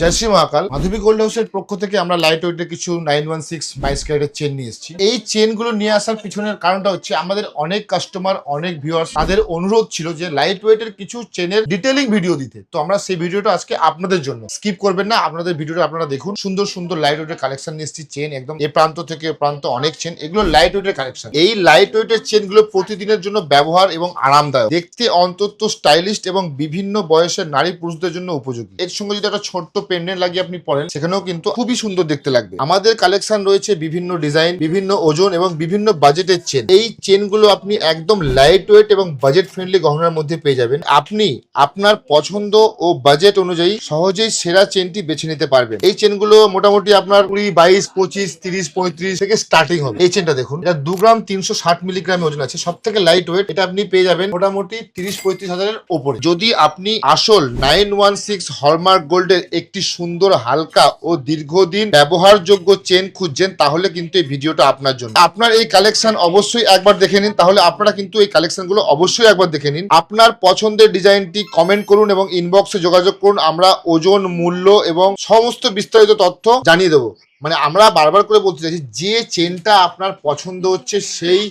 জয় শ্রী মহাকাল। মাধবী gold হাউসের পক্ষ থেকে আমরা লাইট ওয়েটের কিছু 916 মাইস ক্যারেটের চেন নিয়ে এসেছি। এই চেন গুলো নিয়ে আসার পিছনের কারণটা হচ্ছে আমাদের অনেক কাস্টমার, অনেক ভিউয়ার্স তাদের অনুরোধ ছিল যে লাইট ওয়েটের কিছু চেনের ডিটেইলিং ভিডিও দিতে। তো আমরা সেই ভিডিওটা আজকে আপনাদের জন্য, স্কিপ করবেন না, আপনাদের ভিডিওটা আপনারা দেখুন। সুন্দর সুন্দর লাইট ওয়েটের কালেকশন নিয়ে এসেছি। চেন একদম এ প্রান্ত থেকে প্রান্ত অনেক চেন, এগুলো লাইট ওয়েটের কালেকশন। এই লাইট ওয়েটের চেন গুলো প্রতিদিনের জন্য ব্যবহার এবং আরামদায়ক, দেখতে অন্তত স্টাইলিশ এবং বিভিন্ন বয়সের নারী পুরুষদের জন্য উপযোগী। এর সঙ্গে যদি একটা ছোট্ট পেন্ডেন্ট লাগিয়ে আপনি পরেন, সেখানেও কিন্তু খুবই সুন্দর দেখতে লাগবে। আমাদের কালেকশন রয়েছে বিভিন্ন ডিজাইন, বিভিন্ন ওজন এবং বিভিন্ন বাজেটের চেন। এই চেন গুলো আপনি একদম লাইট ওয়েট এবং বাজেট ফ্রেন্ডলি গহনার মধ্যে পেয়ে যাবেন। আপনি আপনার পছন্দ ও বাজেট অনুযায়ী সহজেই সেরা চেনটি বেছে নিতে পারবেন। এই চেনগুলো মোটামুটি আপনার 20, 22, 25, 30, 35 থেকে স্টার্টিং হবে। এই চেনটা দেখুন, এটা 2 গ্রাম 360 মিলিগ্রাম ওজন আছে, সব থেকে লাইট ওয়েট। এটা আপনি পেয়ে যাবেন মোটামুটি 30-35 হাজারের ওপরে। যদি আপনি আসল 916 হলমার্ক গোল্ডের একটি সুন্দর, হালকা ও দীর্ঘদিন ব্যবহারযোগ্য চেন খুঁজছেন, তাহলে কিন্তু এই ভিডিওটা আপনার জন্য। আপনার এই কালেকশন অবশ্যই একবার দেখে নিন, তাহলে আপনারা কিন্তু এই কালেকশন গুলো অবশ্যই একবার দেখে নিন। আপনার পছন্দের ডিজাইনটি কমেন্ট করুন এবং ইনবক্সে যোগাযোগ করুন। আমরা ওজন, মূল্য এবং সমস্ত বিস্তারিত তথ্য জানিয়ে দেবো। মানে আমরা বারবার করে বলতে চাইছি, যে চেনটা আপনার পছন্দ হচ্ছে সেই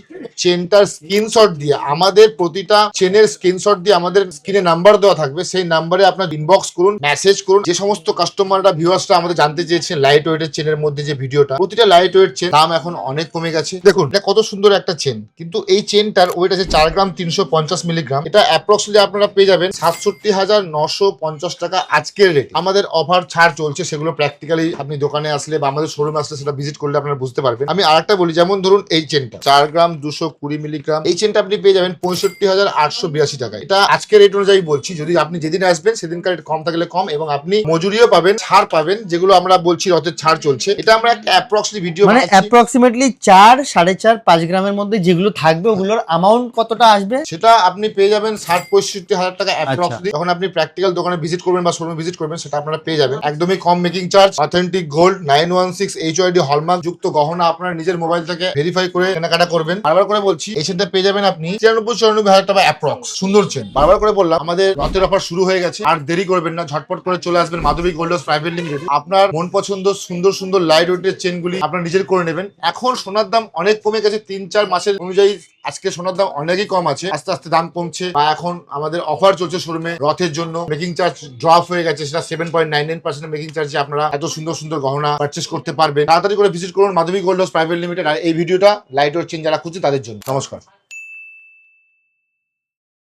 চেনটার স্ক্রিনশট দিয়ে, আমাদের প্রতিটা চেনের স্ক্রিনশট দিয়ে আমাদের স্ক্রিনে নাম্বার দেওয়া থাকবে, সেই নাম্বারে আপনার ইনবক্স করুন, মেসেজ করুন। যে সমস্ত কাস্টমাররা, ভিউয়ার্সরা আমাদের জানতে চেয়েছেন লাইট ওয়েটের চেনের মধ্যে যে ভিডিওটা, প্রতিটা লাইট ওয়েট চেন দাম এখন অনেক কমে গেছে। দেখুন এটা কত সুন্দর একটা চেন, কিন্তু এই চেনটার ওয়েট আছে 4 গ্রাম 350 মিলিগ্রাম। এটা অ্যাপ্রক্সিমেটলি আপনারা পেয়ে যাবেন 67,950 টাকা আজকের রেট। আমাদের অফার ছাড় চলছে, সেগুলো প্র্যাকটিক্যালি আপনি দোকানে আসলে বা আমাদের শোরুমে আসলে সেটা ভিজিট করলে আপনারা বুঝতে পারবেন। আমি আরেকটা বলি, যেমন ধরুন এই চেনটা 4 গ্রাম 220 মিলিগ্রাম, এই চেনটা আপনি পেয়ে যাবেন 65,882 টাকা। এটা আজকের রেট অনুযায়ী বলছি, যদি আপনি যেদিন আসবেন সেদিনকার রেট কম থাকলে কম, এবং আপনি মজুরিও পাবেন, ছাড় পাবেন, যেগুলো আমরা বলছি রথের ছাড় চলছে। এটা আমরা একটা অ্যাপ্রক্সিমেটলি ভিডিও, মানে অ্যাপ্রক্সিমেটলি 4, 4.5, 5 গ্রামের মধ্যে যেগুলো থাকবে ওগুলোর অ্যামাউন্ট কতটা আসবে সেটা আপনি পেয়ে যাবেন 60-65 হাজার টাকা অ্যাপ্রক্সিমেটলি। যখন আপনি প্র্যাকটিক্যাল দোকানে ভিজিট করবেন বা শোরুমে ভিজিট করবেন, সেটা আপনারা পেয়ে যাবেন একদমই কম making charge. Authentic gold 916 HYD hallmark যুক্ত গহনা আপনার নিজের মোবাইল থেকে ভেরিফাই করে কেনাকাটা করবেন। বারবার করে বলছি, এই চেনটা পেয়ে যাবেন আপনি 93-94 হাজার টাকা অ্যাপ্রক্স। সুন্দর চেন। বারবার করে বললাম, আমাদের রথের অফার শুরু হয়ে গেছে, আর দেরি করবেন না, ঝটপট করে চলে আসবেন মাধবী গোল্ড হাউস প্রাইভেট লিমিটেড। আপনার মন পছন্দ সুন্দর সুন্দর লাইট ওয়েটের চেনগুলি আপনার নিজের করে নেবেন। এখন সোনার দাম অনেক কমে গেছে, 3-4 মাসের অনুযায়ী আজকে সোনার দাম অনেকই কম আছে, আস্তে আস্তে দাম কমছে। বা এখন আমাদের অফার চলছে শোরুমে রথের জন্য, মেকিং চার্জ ড্রপ হয়ে গেছে, সেটা 7.99% মেকিং চার্জে আপনারা এত সুন্দর সুন্দর গহনা পারচেস করতে পারবেন। তাড়াতাড়ি করে ভিজিট করুন মাধবী গোল্ড হাউস প্রাইভেট লিমিটেড। আর এই ভিডিওটা লাইট ওয়েট চেন যারা খুঁজছে তাদের জন্য। নমস্কার।